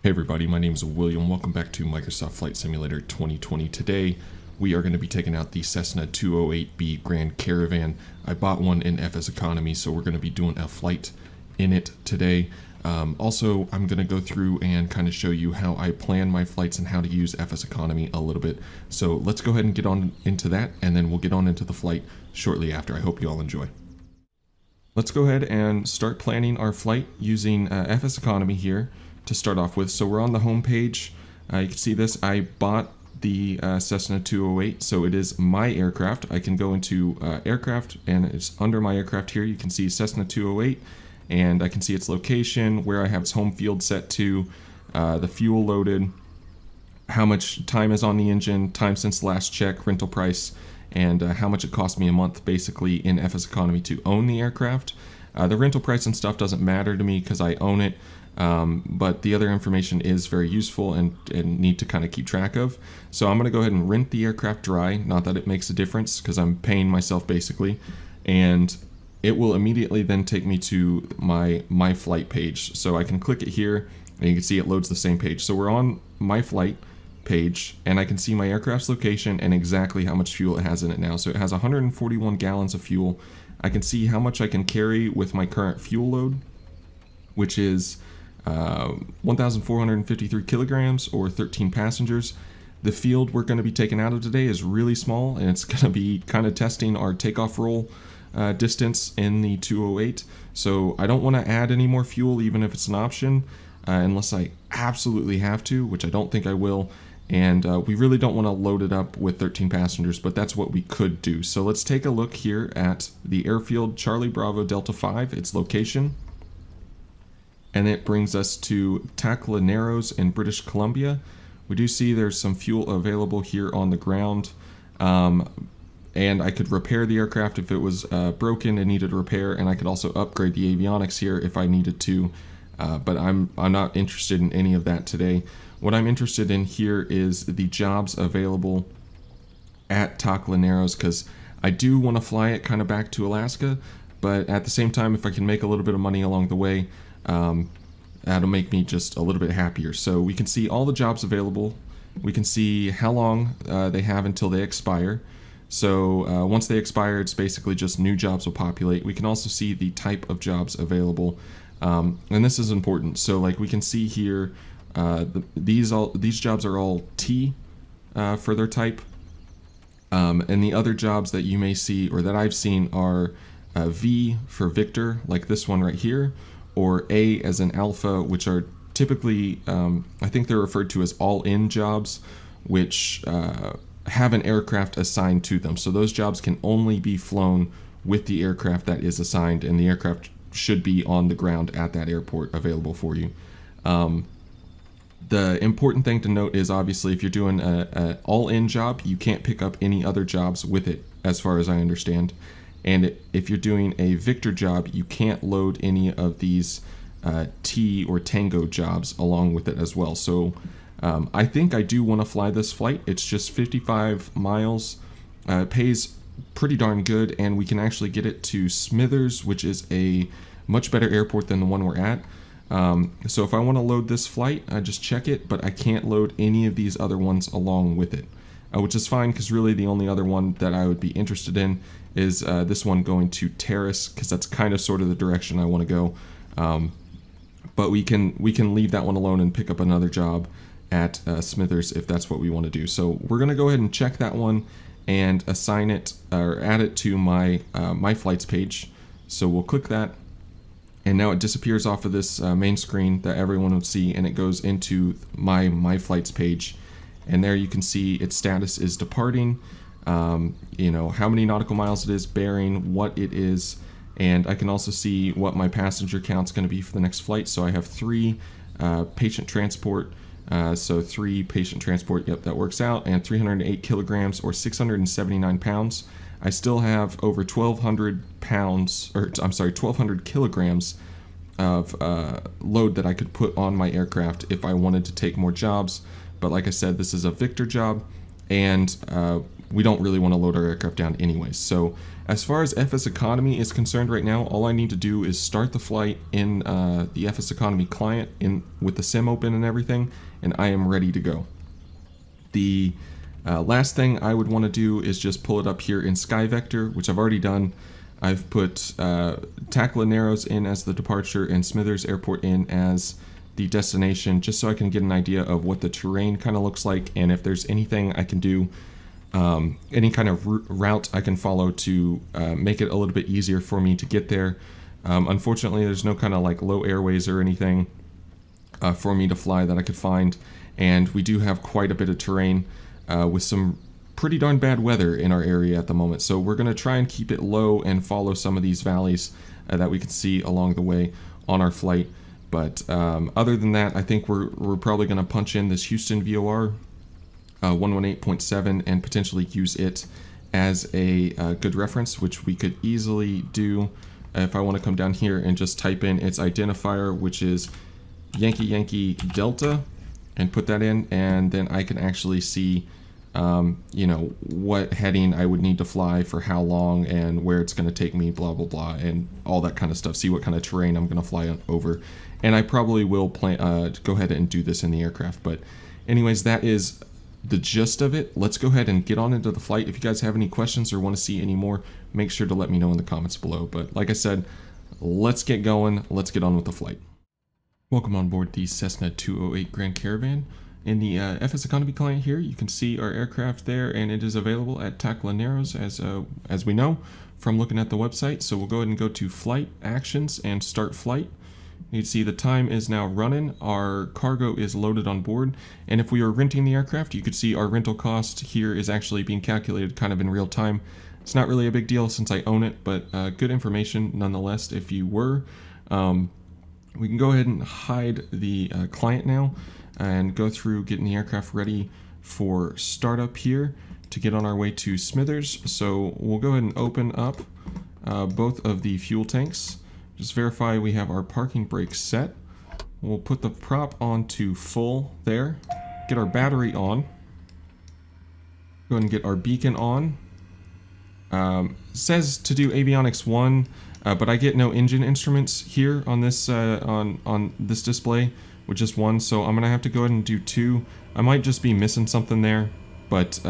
Hey everybody, my name is William. Welcome back to Microsoft Flight Simulator 2020. Today we are going to be taking out the Cessna 208B Grand Caravan. I bought one in FSEconomy, so we're going to be doing a flight in it today. Also, I'm going to go through and kind of show you how I plan my flights and how to use FSEconomy a little bit. So let's go ahead and get on into that, and then we'll get on into the flight shortly after. I hope you all enjoy. Let's go ahead and start planning our flight using FSEconomy here to start off with. So we're on the home page. You can see this. I bought the Cessna 208, so it is my aircraft. I can go into aircraft, and it's under my aircraft here. You can see Cessna 208, and I can see its location, where I have its home field set to, the fuel loaded, how much time is on the engine, time since last check, rental price, and how much it cost me a month basically in FSEconomy to own the aircraft. The rental price and stuff doesn't matter to me because I own it. But the other information is very useful and need to kind of keep track of. So I'm going to go ahead and rent the aircraft dry, not that it makes a difference because I'm paying myself basically, and it will immediately then take me to my flight page. So I can click it here and you can see it loads the same page. So we're on my flight page and I can see my aircraft's location and exactly how much fuel it has in it now. So it has 141 gallons of fuel. I can see how much I can carry with my current fuel load, which is 1,453 kilograms or 13 passengers. The field we're going to be taking out of today is really small, and it's going to be kind of testing our takeoff roll distance in the 208. So I don't want to add any more fuel, even if it's an option, unless I absolutely have to, which I don't think I will. And we really don't want to load it up with 13 passengers, but that's what we could do. So let's take a look here at the airfield Charlie Bravo Delta 5, its location. And it brings us to Tacla Narrows in British Columbia. We do see there's some fuel available here on the ground, and I could repair the aircraft if it was broken and needed repair, and I could also upgrade the avionics here if I needed to, but I'm not interested in any of that today. What I'm interested in here is the jobs available at Tacla Narrows, because I do want to fly it kind of back to Alaska, but at the same time, if I can make a little bit of money along the way, that'll make me just a little bit happier. So we can see all the jobs available. We can see how long they have until they expire. So once they expire, it's basically just new jobs will populate. We can also see the type of jobs available, and this is important. So like we can see here, these jobs are all T for their type, and the other jobs that you may see or that I've seen are V for Victor, like this one right here, or A as an alpha, which are typically, I think they're referred to as all-in jobs, which have an aircraft assigned to them. So those jobs can only be flown with the aircraft that is assigned, and the aircraft should be on the ground at that airport available for you. The important thing to note is obviously if you're doing an all-in job, you can't pick up any other jobs with it, as far as I understand. And if you're doing a Victor job, you can't load any of these T or Tango jobs along with it as well. So I think I do want to fly this flight. It's just 55 miles. It pays pretty darn good, and we can actually get it to Smithers, which is a much better airport than the one we're at. So if I want to load this flight, I just check it, but I can't load any of these other ones along with it. Which is fine, because really the only other one that I would be interested in is this one going to Terrace, because that's kind of sort of the direction I want to go. But we can leave that one alone and pick up another job at Smithers if that's what we want to do. So we're going to go ahead and check that one and assign it or add it to my my flights page. So we'll click that, and now it disappears off of this main screen that everyone would see, and it goes into my flights page. And there you can see its status is departing, you know, how many nautical miles it is, bearing, what it is, and I can also see what my passenger count's going to be for the next flight. So I have 3 patient transport, so 3 patient transport, yep, that works out, and 308 kilograms or 679 pounds. I still have over 1,200 pounds, or I'm sorry, 1,200 kilograms of load that I could put on my aircraft if I wanted to take more jobs. But like I said, this is a Victor job, and we don't really want to load our aircraft down anyways. So as far as FSEconomy is concerned right now, all I need to do is start the flight in the FSEconomy client with the sim open and everything, and I am ready to go. The last thing I would want to do is just pull it up here in SkyVector, which I've already done. I've put Tacla Narrows in as the departure and Smithers Airport in as the destination, just so I can get an idea of what the terrain kind of looks like, and if there's anything I can do, any kind of route I can follow to make it a little bit easier for me to get there. Unfortunately, there's no kind of like low airways or anything for me to fly that I could find, and we do have quite a bit of terrain with some pretty darn bad weather in our area at the moment. So we're going to try and keep it low and follow some of these valleys that we can see along the way on our flight. But other than that, I think we're probably going to punch in this Houston VOR 118.7 and potentially use it as a good reference, which we could easily do if I want to come down here and just type in its identifier, which is Yankee Yankee Delta, and put that in, and then I can actually see you know, what heading I would need to fly for how long and where it's going to take me, blah blah blah, and all that kind of stuff. See what kind of terrain I'm going to fly over, and I probably will plan go ahead and do this in the aircraft. But anyways, that is the gist of it. Let's go ahead and get on into the flight. If you guys have any questions or want to see any more, make sure to let me know in the comments below. But like I said, let's get going. Let's get on with the flight. Welcome on board the Cessna 208 Grand Caravan. In the FSEconomy client here, you can see our aircraft there, and it is available at Tacla Narrows, as we know from looking at the website. So we'll go ahead and go to Flight Actions and Start Flight. You can see the time is now running. Our cargo is loaded on board, and if we are renting the aircraft, you could see our rental cost here is actually being calculated kind of in real time. It's not really a big deal since I own it, but good information nonetheless if you were. We can go ahead and hide the client now and go through getting the aircraft ready for startup here to get on our way to Smithers. So we'll go ahead and open up both of the fuel tanks. Just verify we have our parking brake set. We'll put the prop onto full there. Get our battery on. Go ahead and get our beacon on. Says to do avionics 1, but I get no engine instruments here on this on this display with just 1, so I'm gonna have to go ahead and do 2. I might just be missing something there, but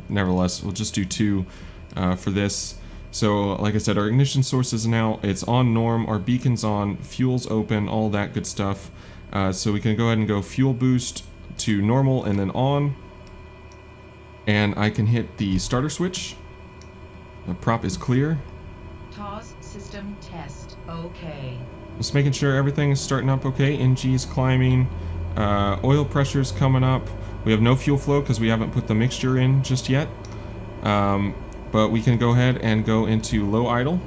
nevertheless, we'll just do 2 for this. So like I said, our ignition source is now, it's on norm, our beacon's on, fuel's open, all that good stuff. So we can go ahead and go fuel boost to normal and then on, and I can hit the starter switch. The prop is clear. TOS system test okay. Just making sure everything is starting up okay. NG's climbing, oil pressure's coming up. We have no fuel flow because we haven't put the mixture in just yet. But we can go ahead and go into low idle.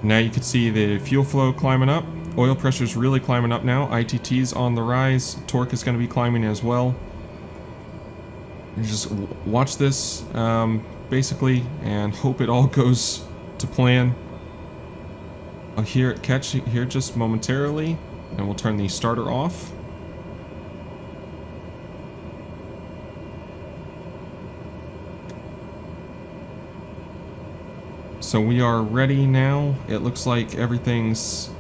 Now you can see the fuel flow climbing up. Oil pressure's really climbing up now. ITT's on the rise. Torque is going to be climbing as well. You just watch this basically and hope it all goes to plan. I'll hear it catch here just momentarily, and we'll turn the starter off. So we are ready now. It looks like everything's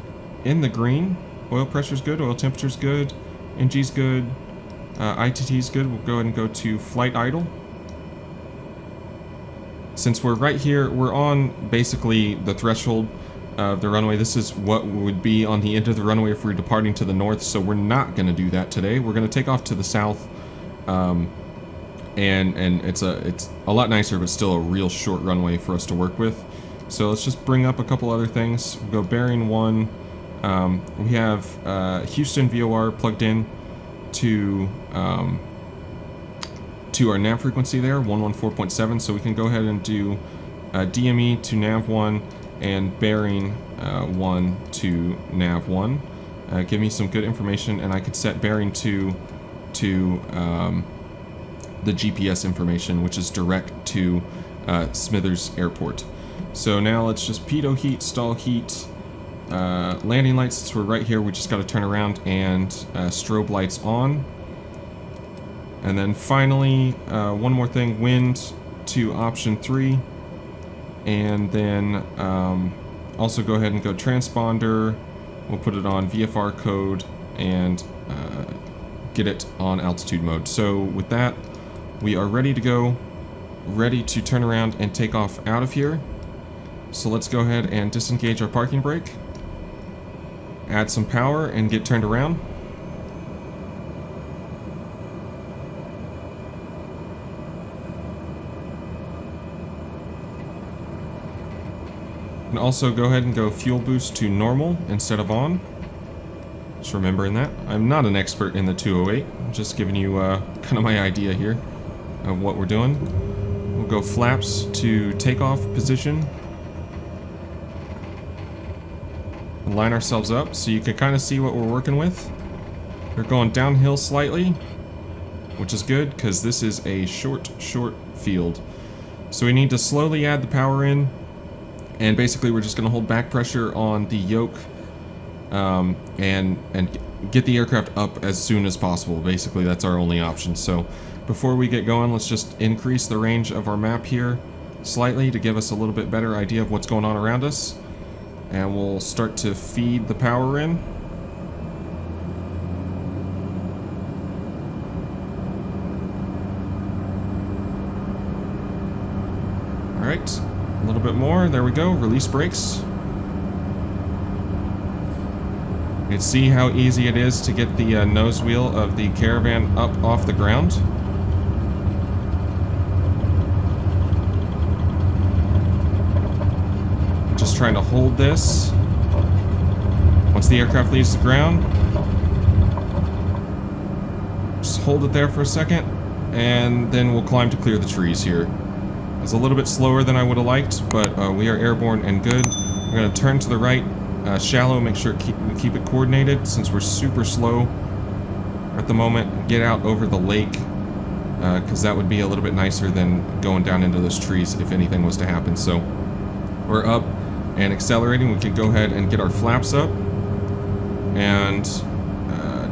in the green. Oil pressure's good, oil temperature's good, NG's good, ITT's good. We'll go ahead and go to flight idle. Since we're right here, we're on basically the threshold of the runway. This is what would be on the end of the runway if we're departing to the north, so we're not going to do that today. We're going to take off to the south, and it's a lot nicer, but still a real short runway for us to work with. So let's just bring up a couple other things. We'll go bearing 1. We have Houston VOR plugged in to our nav frequency there, 114.7, so we can go ahead and do DME to nav 1 and bearing 1 to nav 1. Give me some good information, and I could set bearing 2 to the GPS information, which is direct to Smithers Airport. So now let's just pitot heat, stall heat, landing lights. Since we're right here, we just got to turn around and strobe lights on. And then finally, one more thing, wind to option 3. And then also go ahead and go transponder. We'll put it on VFR code and get it on altitude mode. So with that, we are ready to go, ready to turn around and take off out of here. So let's go ahead and disengage our parking brake, add some power, and get turned around. And also go ahead and go fuel boost to normal instead of on. Just remembering that. I'm not an expert in the 208. I'm just giving you kind of my idea here of what we're doing. We'll go flaps to takeoff position. Line ourselves up so you can kind of see what we're working with. We're going downhill slightly, which is good because this is a short field. So we need to slowly add the power in. And basically we're just going to hold back pressure on the yoke and get the aircraft up as soon as possible. Basically that's our only option. So before we get going, let's just increase the range of our map here slightly to give us a little bit better idea of what's going on around us. And we'll start to feed the power in. Alright. A little bit more. There we go. Release brakes. You can see how easy it is to get the nose wheel of the Caravan up off the ground. Just trying to hold this. Once the aircraft leaves the ground, just hold it there for a second, and then we'll climb to clear the trees here. It's a little bit slower than I would have liked, but we are airborne and good. We're going to turn to the right, shallow, make sure we keep it coordinated since we're super slow at the moment. Get out over the lake, because that would be a little bit nicer than going down into those trees if anything was to happen. So we're up and accelerating. We can go ahead and get our flaps up, and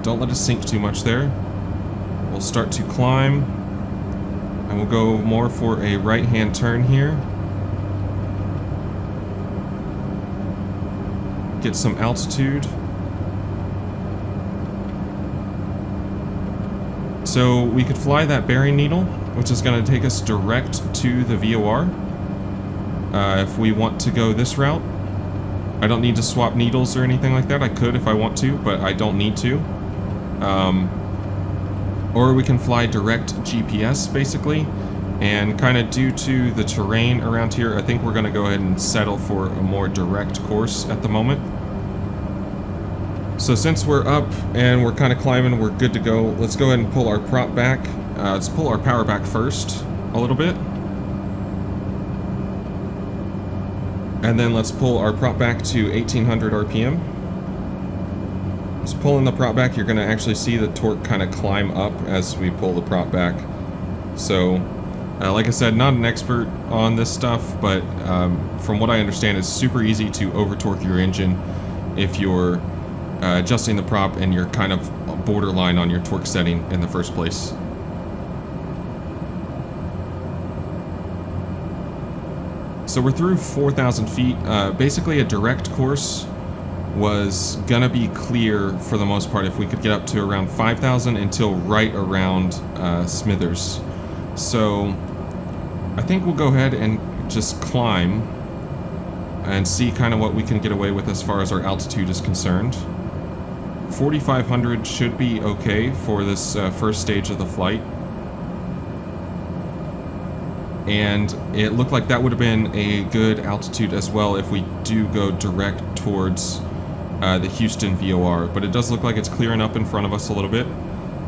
don't let us sink too much there. We'll start to climb. And we'll go more for a right-hand turn here. Get some altitude. So we could fly that bearing needle, which is going to take us direct to the VOR. If we want to go this route, I don't need to swap needles or anything like that. I could if I want to, but I don't need to. Or we can fly direct GPS, basically, and kind of due to the terrain around here, I think we're going to go ahead and settle for a more direct course at the moment. So since we're up and we're kind of climbing, we're good to go. Let's go ahead and pull our prop back. Let's pull our power back first, a little bit. And then let's pull our prop back to 1800 RPM. Just pulling the prop back, you're going to actually see the torque kind of climb up as we pull the prop back. So, like I said, not an expert on this stuff, but from what I understand, it's super easy to over-torque your engine if you're adjusting the prop and you're kind of borderline on your torque setting in the first place. So we're through 4,000 feet. Basically a direct course was gonna be clear for the most part if we could get up to around 5,000 until right around Smithers. So I think we'll go ahead and just climb and see kind of what we can get away with as far as our altitude is concerned. 4,500 should be okay for this first stage of the flight. And it looked like that would have been a good altitude as well if we do go direct towards the Houston VOR, but it does look like it's clearing up in front of us a little bit.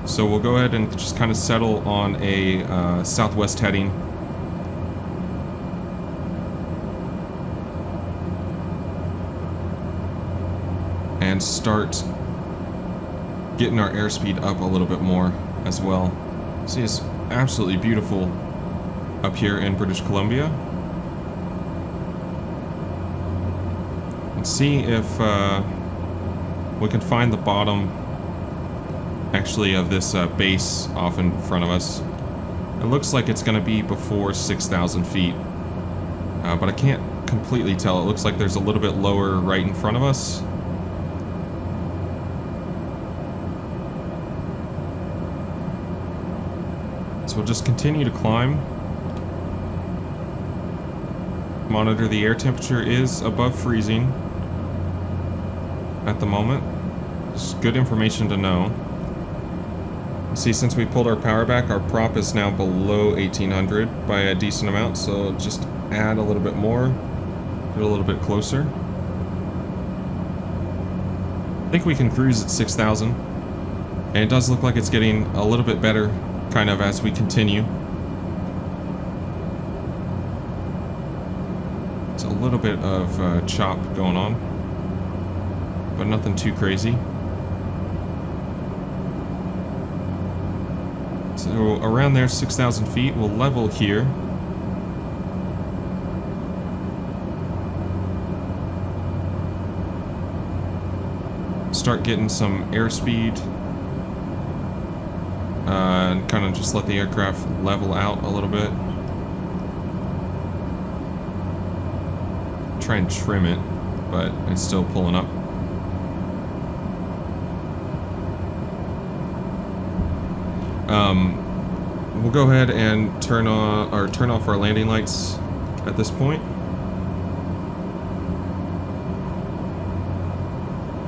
So we'll go ahead and just kind of settle on a southwest heading. And start getting our airspeed up a little bit more as well. See, it's absolutely beautiful up here in British Columbia. Let's see if we can find the bottom actually, of this base off in front of us. It looks like it's going to be before 6,000 feet, but I can't completely tell. It looks like there's a little bit lower right in front of us. So we'll just continue to climb. Monitor the air temperature is above freezing at the moment. It's good information to know. See, since we pulled our power back, our prop is now below 1800 by a decent amount, so just add a little bit more, get a little bit closer. I think we can cruise at 6,000, and it does look like it's getting a little bit better kind of as we continue. It's a little bit of chop going on, but nothing too crazy. So around there, 6,000 feet, we'll level here. Start getting some airspeed. And kind of just let the aircraft level out a little bit. Try and trim it, but it's still pulling up. We'll go ahead and turn off our landing lights at this point.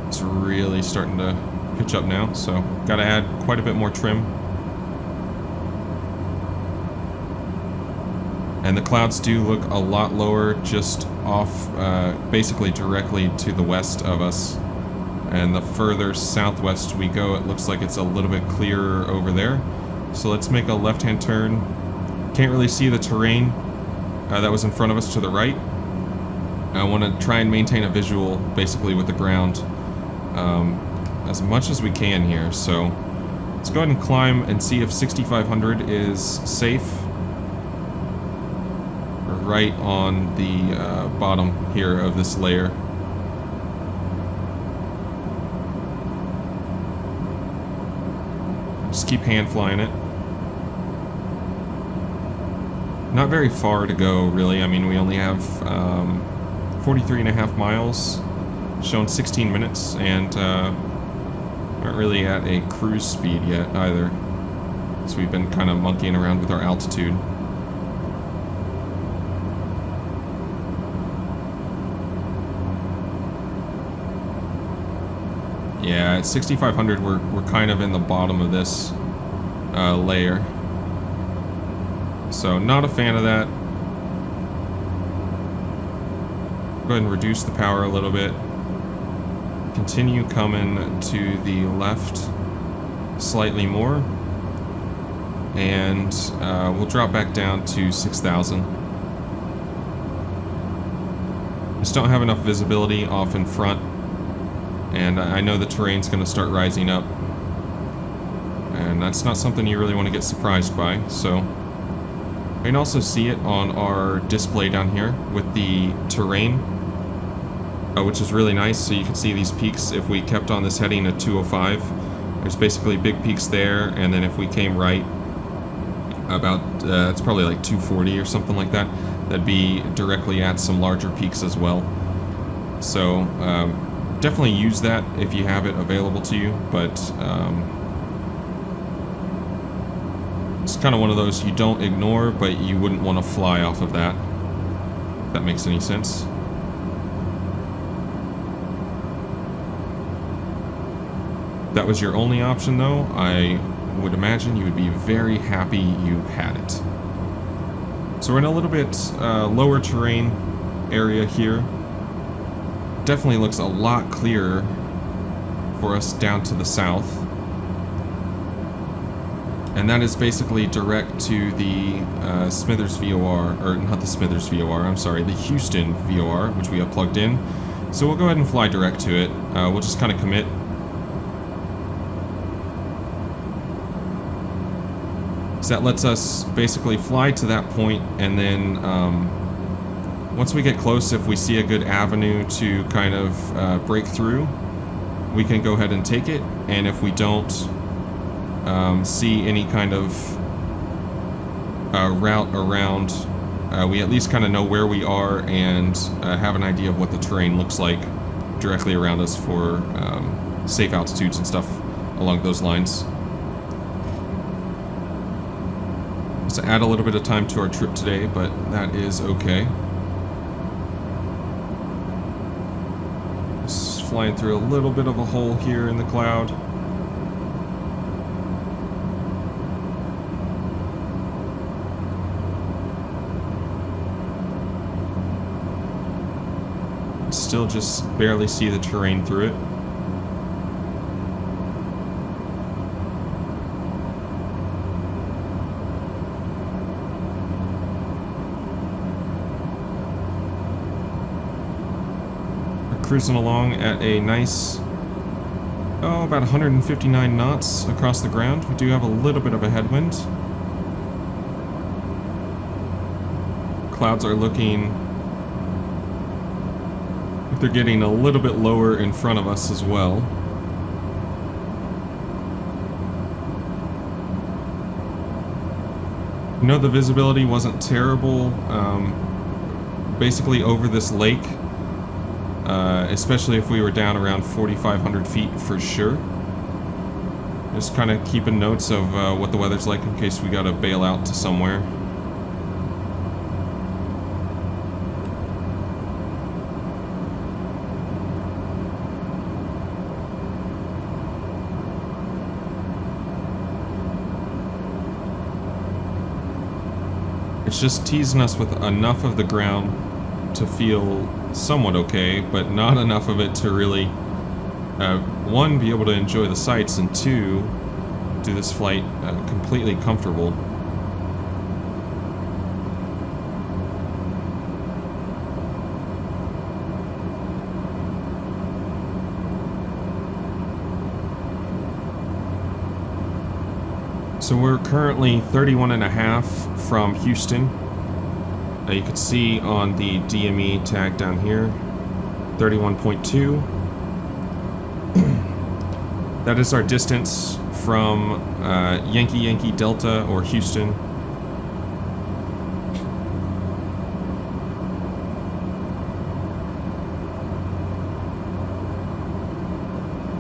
It's really starting to pitch up now, so gotta add quite a bit more trim. And the clouds do look a lot lower just off, basically directly to the west of us. And the further southwest we go, it looks like it's a little bit clearer over there. So let's make a left-hand turn. Can't really see the terrain that was in front of us to the right. I want to try and maintain a visual basically with the ground as much as we can here. So let's go ahead and climb and see if 6,500 is safe. We're right on the bottom here of this layer. Just keep hand flying it. Not very far to go, really. I mean, we only have 43.5 miles, shown 16 minutes, and aren't really at a cruise speed yet either. So we've been kind of monkeying around with our altitude. Yeah, at 6,500, we're kind of in the bottom of this layer. So, not a fan of that. Go ahead and reduce the power a little bit. Continue coming to the left slightly more. And we'll drop back down to 6,000. Just don't have enough visibility off in front. And I know the terrain's going to start rising up. And that's not something you really want to get surprised by. So you can also see it on our display down here with the terrain, which is really nice. So you can see these peaks if we kept on this heading at 205. There's basically big peaks there. And then if we came right about, it's probably like 240 or something like that. That'd be directly at some larger peaks as well. So definitely use that if you have it available to you, but it's kind of one of those you don't ignore, but you wouldn't want to fly off of that, if that makes any sense. If that was your only option, though, I would imagine you would be very happy you had it. So we're in a little bit lower terrain area here. Definitely looks a lot clearer for us down to the south. And that is basically direct to the Smithers VOR, or not the Smithers VOR, I'm sorry, the Houston VOR, which we have plugged in. So we'll go ahead and fly direct to it. We'll just kind of commit. So that lets us basically fly to that point, and then once we get close, if we see a good avenue to kind of break through, we can go ahead and take it, and if we don't, see any kind of route around, we at least kind of know where we are and have an idea of what the terrain looks like directly around us for safe altitudes and stuff along those lines. To add a little bit of time to our trip today, but that is okay. Just flying through a little bit of a hole here in the cloud. Still just barely see the terrain through it. We're cruising along at a nice, about 159 knots across the ground. We do have a little bit of a headwind. Clouds are looking, they're getting a little bit lower in front of us as well. You know, the visibility wasn't terrible, basically over this lake, especially if we were down around 4,500 feet for sure. Just kind of keeping notes of what the weather's like in case we gotta bail out to somewhere. It's just teasing us with enough of the ground to feel somewhat okay, but not enough of it to really, one, be able to enjoy the sights, and two, do this flight completely comfortable. So we're currently 31.5 from Houston. You can see on the DME tag down here, 31.2. That is our distance from Yankee Delta or Houston.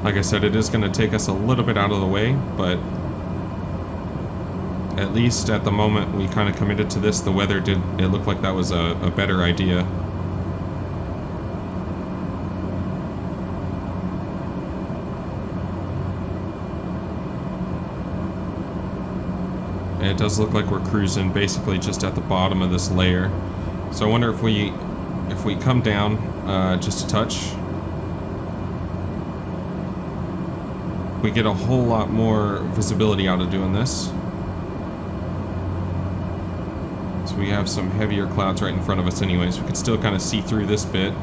Like I said, it is going to take us a little bit out of the way, but at least at the moment we kind of committed to this. The weather it looked like that was a better idea. And it does look like we're cruising basically just at the bottom of this layer. So I wonder if we come down just a touch, we get a whole lot more visibility out of doing this. We have some heavier clouds right in front of us anyways. We can still kind of see through this bit.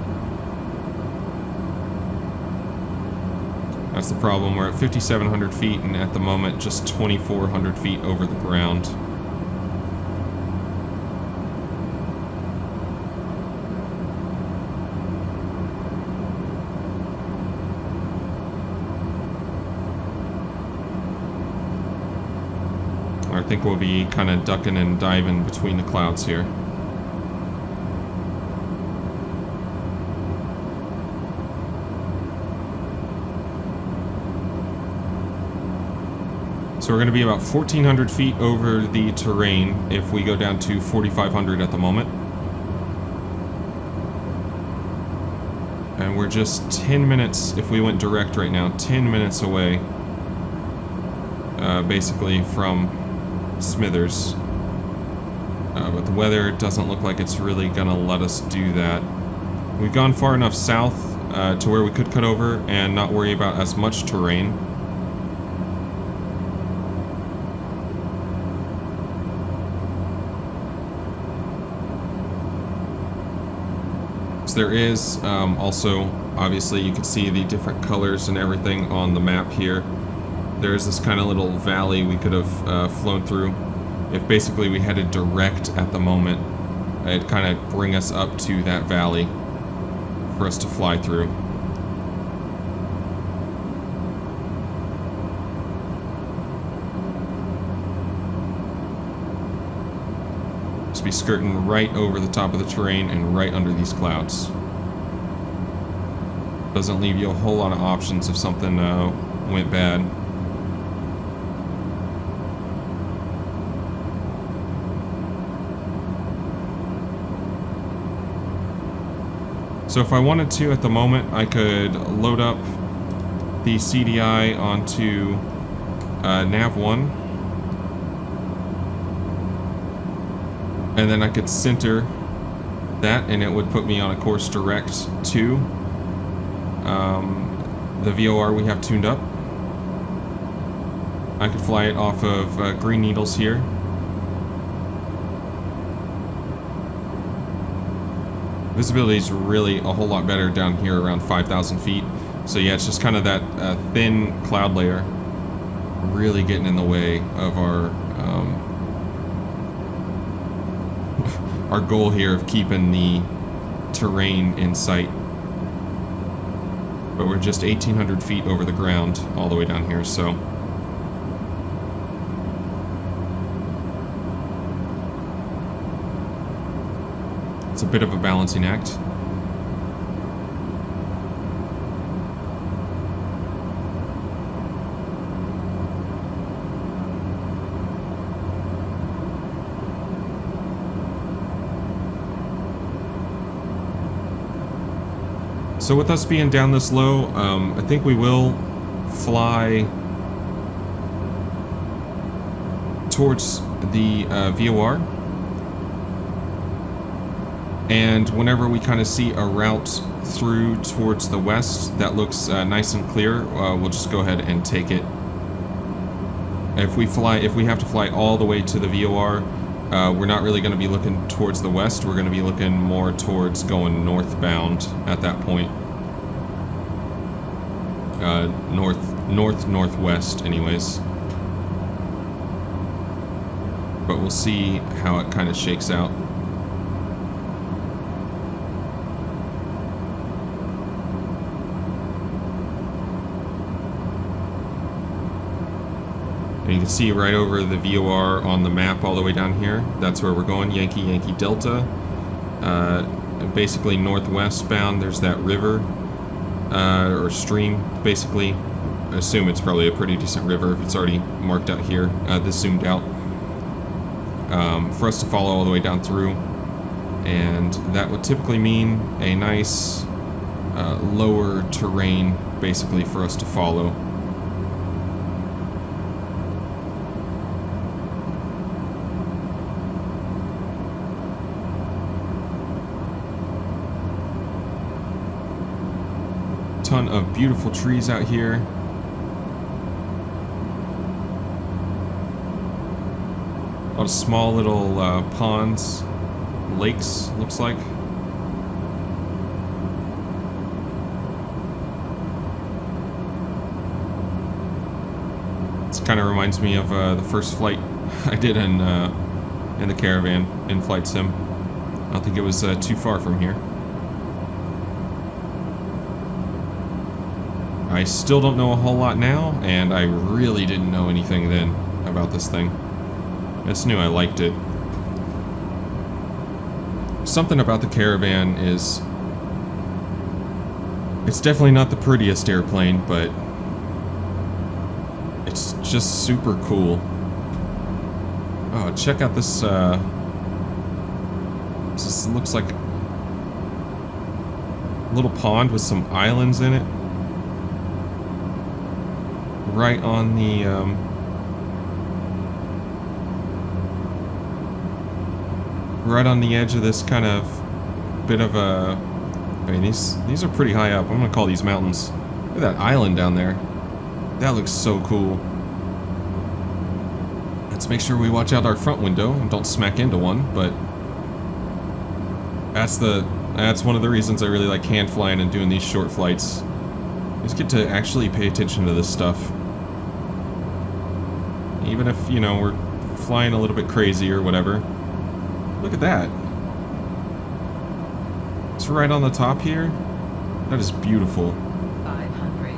That's the problem. We're at 5,700 feet and at the moment just 2,400 feet over the ground. I think we'll be kind of ducking and diving between the clouds here. So we're going to be about 1,400 feet over the terrain if we go down to 4,500 at the moment. And we're just 10 minutes, if we went direct right now, 10 minutes away, basically from Smithers, but the weather doesn't look like it's really gonna let us do that. We've gone far enough south to where we could cut over and not worry about as much terrain. So there is also, obviously you can see the different colors and everything on the map here. There's this kind of little valley we could have flown through. If basically we headed direct at the moment, it'd kind of bring us up to that valley for us to fly through. be skirting right over the top of the terrain and right under these clouds. Doesn't leave you a whole lot of options if something went bad. So if I wanted to at the moment, I could load up the CDI onto nav1, and then I could center that and it would put me on a course direct to the VOR we have tuned up. I could fly it off of Green Needles here. Visibility is really a whole lot better down here around 5,000 feet. So yeah, it's just kind of that thin cloud layer really getting in the way of our our goal here of keeping the terrain in sight. But we're just 1,800 feet over the ground all the way down here, so it's a bit of a balancing act. So with us being down this low, I think we will fly towards the VOR. And whenever we kind of see a route through towards the west that looks nice and clear, we'll just go ahead and take it. If we have to fly all the way to the VOR, we're not really going to be looking towards the west. We're going to be looking more towards going northbound at that point. Northwest, anyways. But we'll see how it kind of shakes out. And you can see right over the VOR on the map all the way down here. That's where we're going, Yankee, Yankee Delta. Basically northwest bound, there's that river, or stream, basically. I assume it's probably a pretty decent river if it's already marked out here, this zoomed out. For us to follow all the way down through. And that would typically mean a nice lower terrain, basically, for us to follow. Ton of beautiful trees out here. A lot of small little ponds, lakes, looks like. This kind of reminds me of the first flight I did in the Caravan in Flight Sim. I don't think it was too far from here. I still don't know a whole lot now, and I really didn't know anything then about this thing. I just knew I liked it. Something about the Caravan is... it's definitely not the prettiest airplane, but it's just super cool. Oh, check out this, this looks like a little pond with some islands in it. Right on the, right on the edge of this kind of bit of a... I mean, these are pretty high up. I'm gonna call these mountains. Look at that island down there. That looks so cool. Let's make sure we watch out our front window and don't smack into one, but that's one of the reasons I really like hand flying and doing these short flights. You just get to actually pay attention to this stuff. Even if, you know, we're flying a little bit crazy or whatever. Look at that. It's right on the top here. That is beautiful. 500.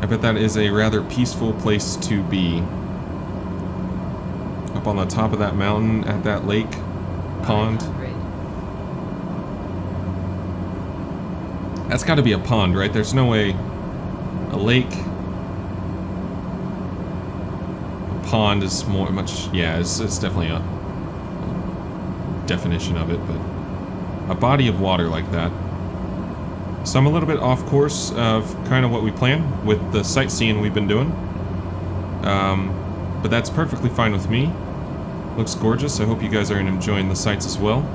I bet that is a rather peaceful place to be. Up on the top of that mountain at that lake pond. 500. That's got to be a pond, right? There's no way a lake. A pond is more much. Yeah, it's definitely a definition of it, but a body of water like that. So I'm a little bit off course of kind of what we planned with the sightseeing we've been doing. But that's perfectly fine with me. Looks gorgeous. I hope you guys are enjoying the sights as well.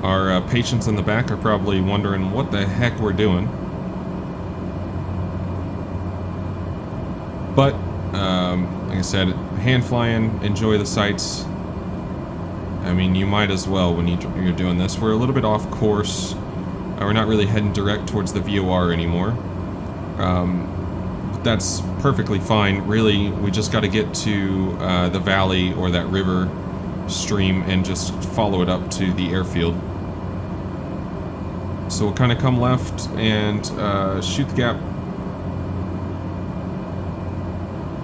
Our patients in the back are probably wondering what the heck we're doing. But, like I said, hand flying, enjoy the sights. I mean, you might as well when you're doing this. We're a little bit off course. We're not really heading direct towards the VOR anymore. But that's perfectly fine. Really, we just got to get to the valley or that river stream and just follow it up to the airfield. So we'll kind of come left and shoot the gap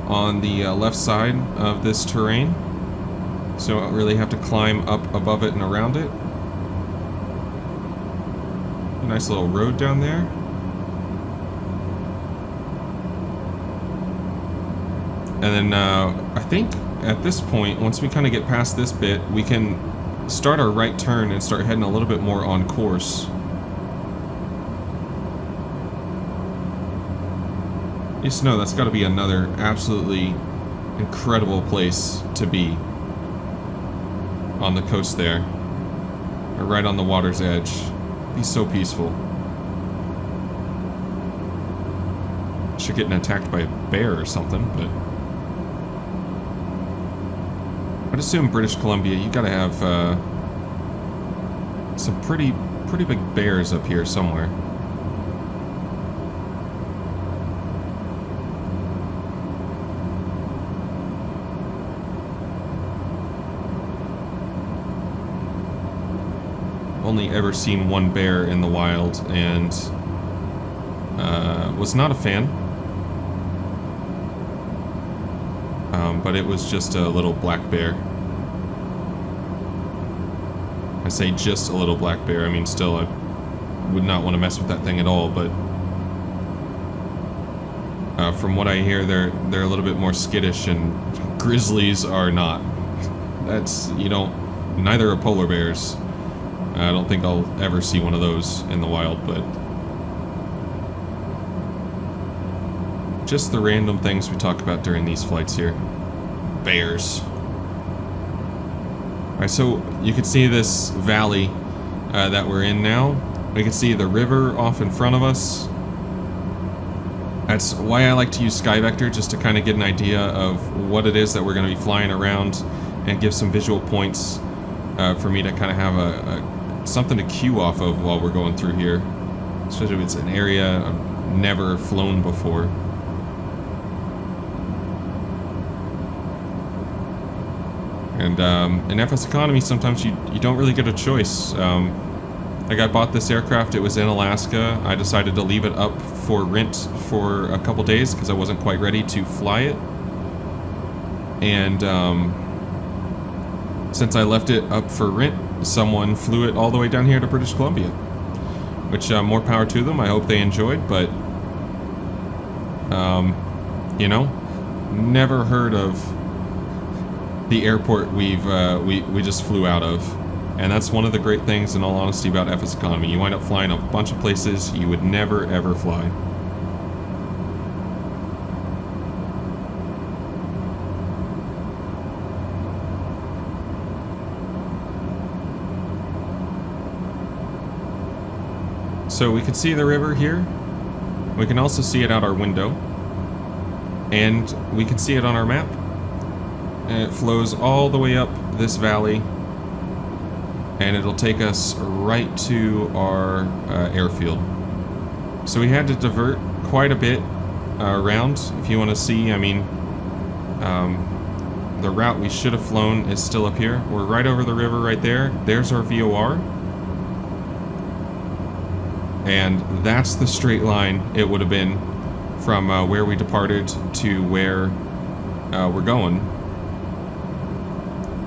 on the left side of this terrain. So I don't really have to climb up above it and around it. A nice little road down there. And then I think at this point, once we kind of get past this bit, we can start our right turn and start heading a little bit more on course. You just know that's got to be another absolutely incredible place to be on the coast there, or right on the water's edge. Be so peaceful. Should getting attacked by a bear or something, but I'd assume British Columbia, you gotta have some pretty big bears up here somewhere. Only ever seen one bear in the wild, and was not a fan. But it was just a little black bear. I say just a little black bear. I mean, still, I would not want to mess with that thing at all. But from what I hear, they're a little bit more skittish, and grizzlies are not. That's, you don't. Neither are polar bears. I don't think I'll ever see one of those in the wild, but just the random things we talk about during these flights here. Bears. Alright, so you can see this valley that we're in now. We can see the river off in front of us. That's why I like to use Sky Vector, just to kind of get an idea of what it is that we're going to be flying around and give some visual points for me to kind of have something to cue off of while we're going through here, especially if it's an area I've never flown before. And in FSEconomy, sometimes you don't really get a choice. Like, I bought this aircraft, it was in Alaska. I decided to leave it up for rent for a couple days because I wasn't quite ready to fly it. And since I left it up for rent, someone flew it all the way down here to British Columbia, which more power to them. I hope they enjoyed, but you know, never heard of the airport we just flew out of. And that's one of the great things, in all honesty, about FSEconomy. You wind up flying a bunch of places you would never ever fly. So we can see the river here. We can also see it out our window. And we can see it on our map. And it flows all the way up this valley. And it'll take us right to our airfield. So we had to divert quite a bit around. If you want to see, I mean, the route we should have flown is still up here. We're right over the river right there. There's our VOR. And that's the straight line it would have been from where we departed to where we're going.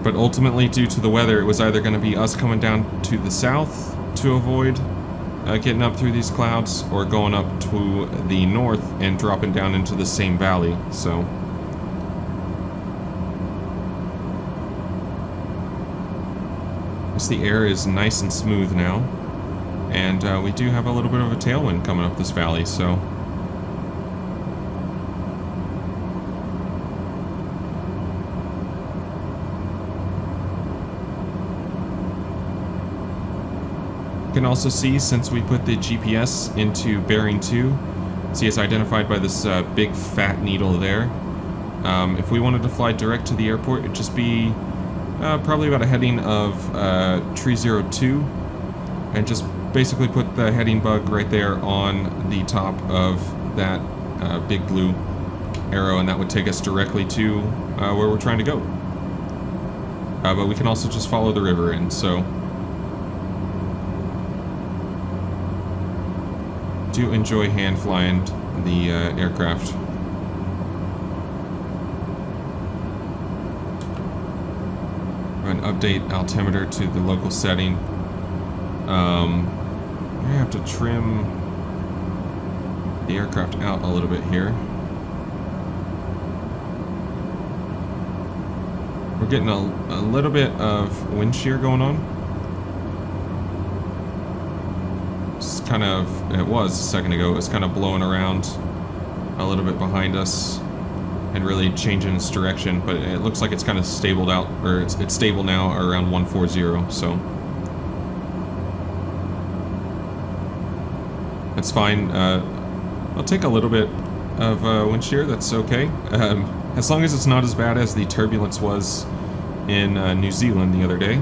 But ultimately, due to the weather, it was either going to be us coming down to the south to avoid getting up through these clouds, or going up to the north and dropping down into the same valley. So the air is nice and smooth now, and we do have a little bit of a tailwind coming up this valley, so you can also see, since we put the GPS into bearing 2, see it's identified by this big fat needle there. If we wanted to fly direct to the airport, it'd just be probably about a heading of 302, and just basically put the heading bug right there on the top of that big blue arrow, and that would take us directly to where we're trying to go. But we can also just follow the river in, so do enjoy hand flying the aircraft. And update altimeter to the local setting. I have to trim the aircraft out a little bit here. We're getting a little bit of wind shear going on. It's kind of, it was a second ago, it was kind of blowing around a little bit behind us and really changing its direction, but it looks like it's kind of stabled out, or it's stable now around 140, so that's fine. I'll take a little bit of wind shear, that's okay. As long as it's not as bad as the turbulence was in New Zealand the other day.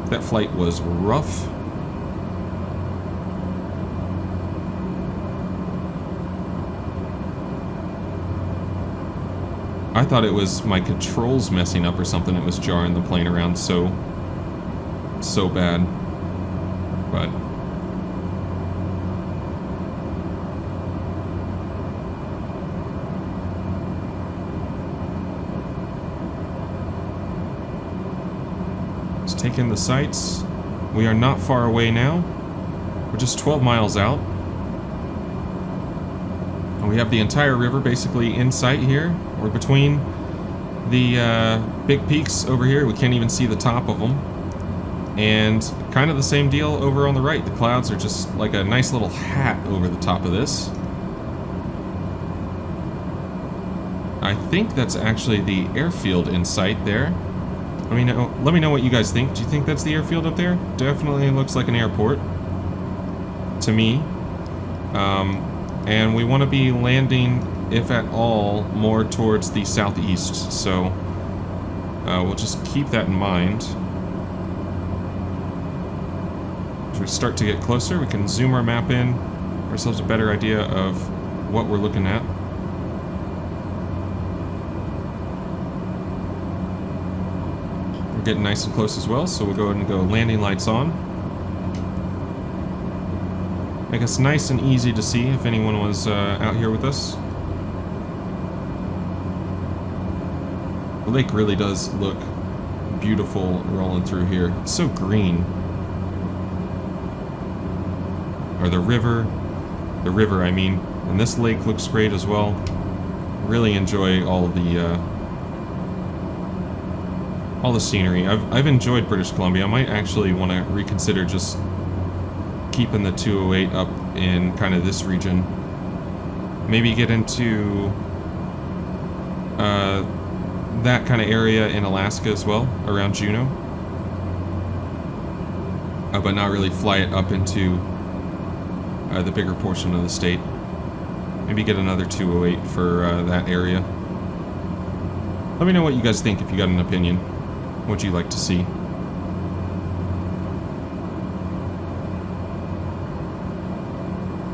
That flight was rough. I thought it was my controls messing up or something. It was jarring the plane around so bad. But let's take in the sights. We are not far away now. We're just 12 miles out. And we have the entire river basically in sight here. We're between the big peaks over here. We can't even see the top of them. And kind of the same deal over on the right. The clouds are just like a nice little hat over the top of this. I think that's actually the airfield in sight there. Let me know what you guys think. Do you think that's the airfield up there? Definitely looks like an airport to me. And we want to be landing, if at all, more towards the southeast, so we'll just keep that in mind. As we start to get closer, we can zoom our map in, give ourselves a better idea of what we're looking at. We're getting nice and close as well, so we'll go ahead and go landing lights on. Make us nice and easy to see if anyone was out here with us. The lake really does look beautiful rolling through here. It's so green. Or the river I mean. And this lake looks great as well. Really enjoy all the scenery. I've enjoyed British Columbia. I might actually want to reconsider just keeping the 208 up in kind of this region. Maybe get into that kind of area in Alaska as well, around Juneau. But not really fly it up into the bigger portion of the state. Maybe get another 208 for that area. Let me know what you guys think if you got an opinion. What'd you like to see?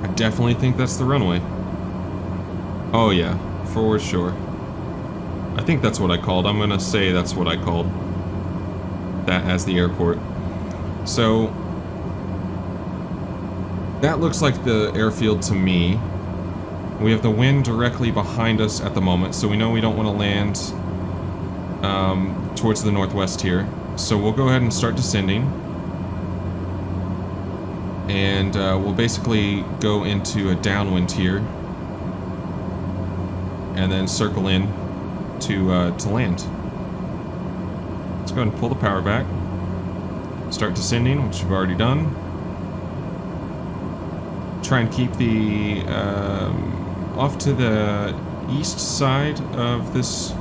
I definitely think that's the runway. Oh yeah, for sure. I think that's what I called. I'm gonna say that's what I called that as the airport. So that looks like the airfield to me. We have the wind directly behind us at the moment, so we know we don't want to land towards the northwest here. So we'll go ahead and start descending. And we'll basically go into a downwind here. And then circle in to land. Let's go ahead and pull the power back. Start descending, which we've already done. Try and keep the off to the east side of this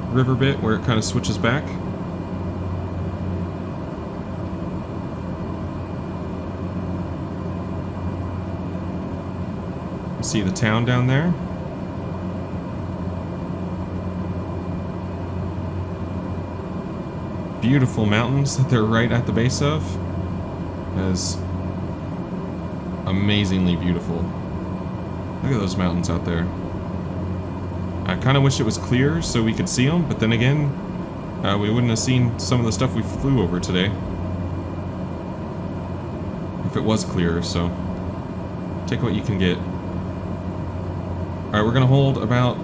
river bit where it kind of switches back. See the town down there. Beautiful mountains that they're right at the base of. That is amazingly beautiful. Look at those mountains out there. I kind of wish it was clear so we could see them, but then again, we wouldn't have seen some of the stuff we flew over today if it was clearer, so take what you can get. Alright, we're going to hold about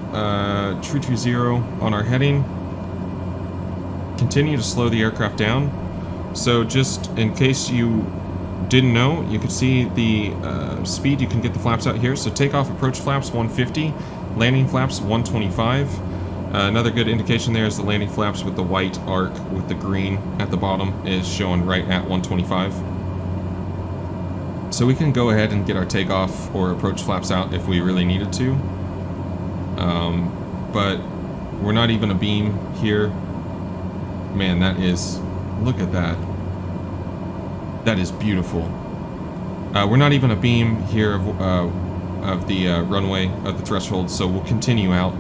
true 0 on our heading. Continue to slow the aircraft down. So just in case you didn't know, you can see the speed. You can get the flaps out here. So takeoff approach flaps 150, landing flaps 125. Another good indication there is the landing flaps with the white arc with the green at the bottom is showing right at 125. So we can go ahead and get our takeoff or approach flaps out if we really needed to. But we're not even a beam here. Man, that is... look at that. That is beautiful. We're not even a beam here of the runway, of the threshold, so we'll continue out.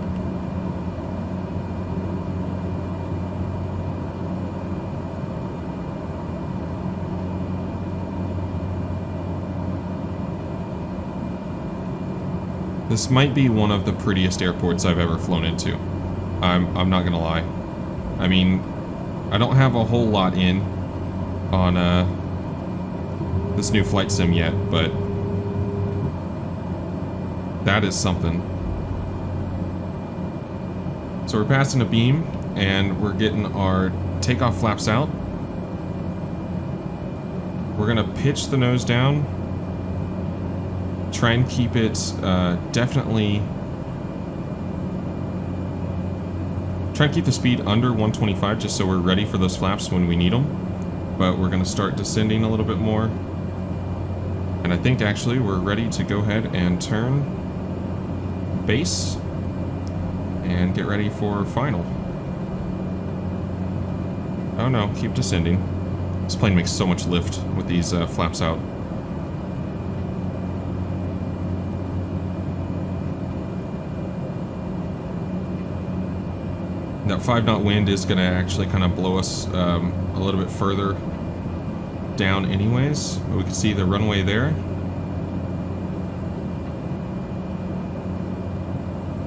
This might be one of the prettiest airports I've ever flown into. I'm not gonna lie. I mean, I don't have a whole lot in on this new flight sim yet, but that is something. So we're passing a beam and we're getting our takeoff flaps out. We're gonna pitch the nose down, try and keep it definitely, try and keep the speed under 125 just so we're ready for those flaps when we need them. But we're going to start descending a little bit more. And I think actually we're ready to go ahead and turn base and get ready for final. Oh no, keep descending. This plane makes so much lift with these flaps out. That 5-knot wind is going to actually kind of blow us a little bit further down anyways. But we can see the runway there.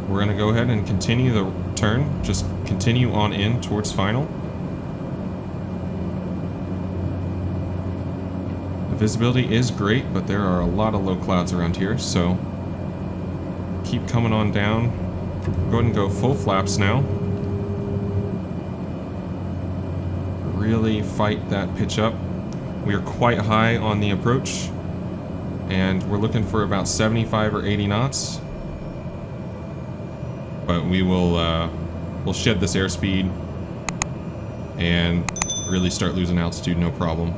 We're going to go ahead and continue the turn. Just continue on in towards final. The visibility is great, but there are a lot of low clouds around here, so keep coming on down. Go ahead and go full flaps now. Really fight that pitch up. We are quite high on the approach, and we're looking for about 75 or 80 knots. But we will we'll shed this airspeed and really start losing altitude, no problem.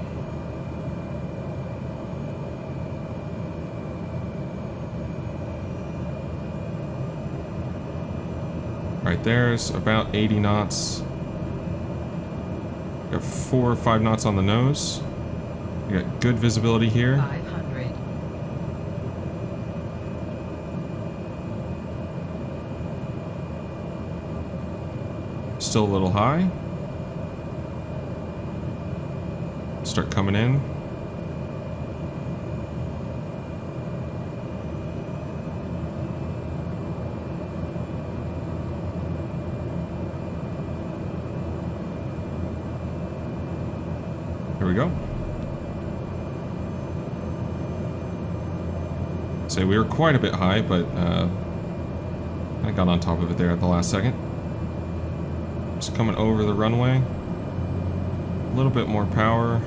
Right there's about 80 knots. We got 4 or 5 knots on the nose. We got good visibility here. 500. Still a little high. Start coming in. Here we go. So we were quite a bit high, but I got on top of it there at the last second. Just coming over the runway. A little bit more power.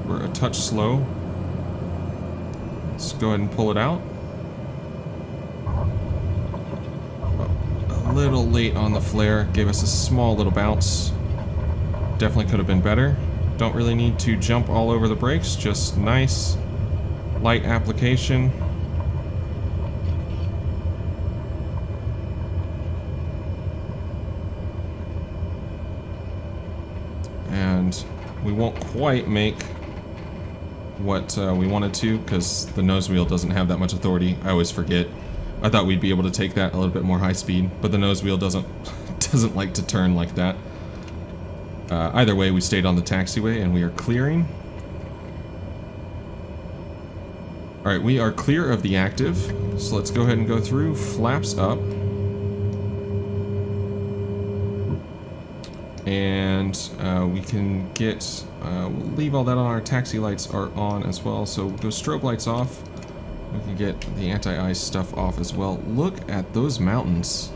We're a touch slow. Let's go ahead and pull it out. A little late on the flare. Gave us a small little bounce. Definitely could have been better. Don't really need to jump all over the brakes. Just nice, light application. And we won't quite make what we wanted to because the nose wheel doesn't have that much authority. I always forget. I thought we'd be able to take that a little bit more high speed, but the nose wheel doesn't like to turn like that. Either way, we stayed on the taxiway and we are clearing. Alright, we are clear of the active, so let's go ahead and go through. Flaps up. And we can get, we'll leave all that on. Our taxi lights are on as well, so go strobe lights off. We can get the anti-ice stuff off as well. Look at those mountains.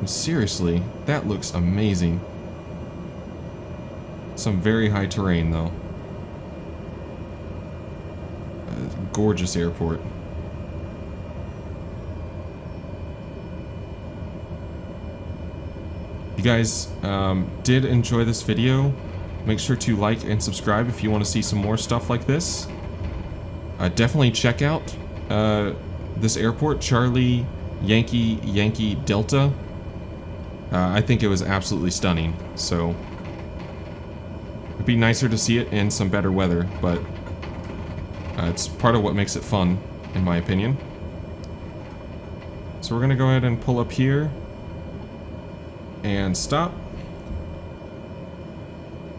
Seriously, that looks amazing. Some very high terrain though. Gorgeous airport. If you guys did enjoy this video, make sure to like and subscribe if you want to see some more stuff like this. Definitely check out this airport, Charlie Yankee Yankee Delta. I think it was absolutely stunning, so it'd be nicer to see it in some better weather, but it's part of what makes it fun, in my opinion. So we're gonna go ahead and pull up here and stop.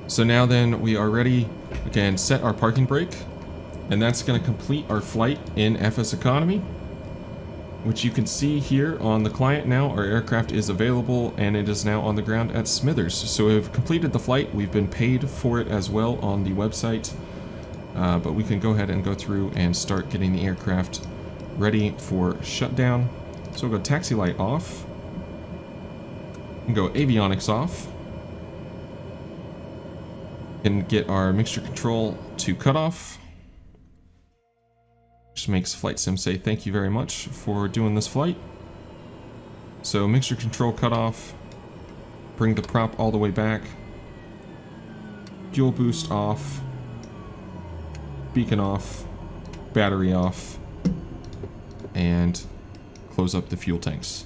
So now then we are ready. We can set our parking brake, and that's going to complete our flight in FSEconomy, which you can see here on the client now. Our aircraft is available and it is now on the ground at Smithers. So we've completed the flight. We've been paid for it as well on the website, but we can go ahead and go through and start getting the aircraft ready for shutdown. So we'll go taxi light off and go avionics off and get our mixture control to cutoff. Which makes Flight Sim say thank you very much for doing this flight. So mixture control cutoff, bring the prop all the way back, fuel boost off, beacon off, battery off, and close up the fuel tanks.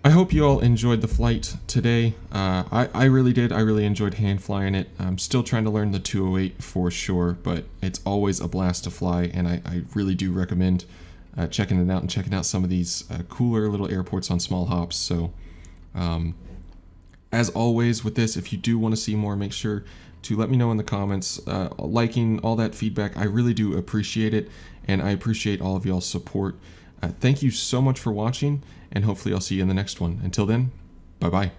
I hope you all enjoyed the flight today. I really did. I really enjoyed hand flying it. I'm still trying to learn the 208 for sure, but it's always a blast to fly, and I really do recommend checking it out and checking out some of these cooler little airports on small hops. So, as always with this, if you do want to see more, make sure to let me know in the comments. Liking, all that feedback, I really do appreciate it, and I appreciate all of y'all's support. Thank you so much for watching, and hopefully I'll see you in the next one. Until then, bye-bye.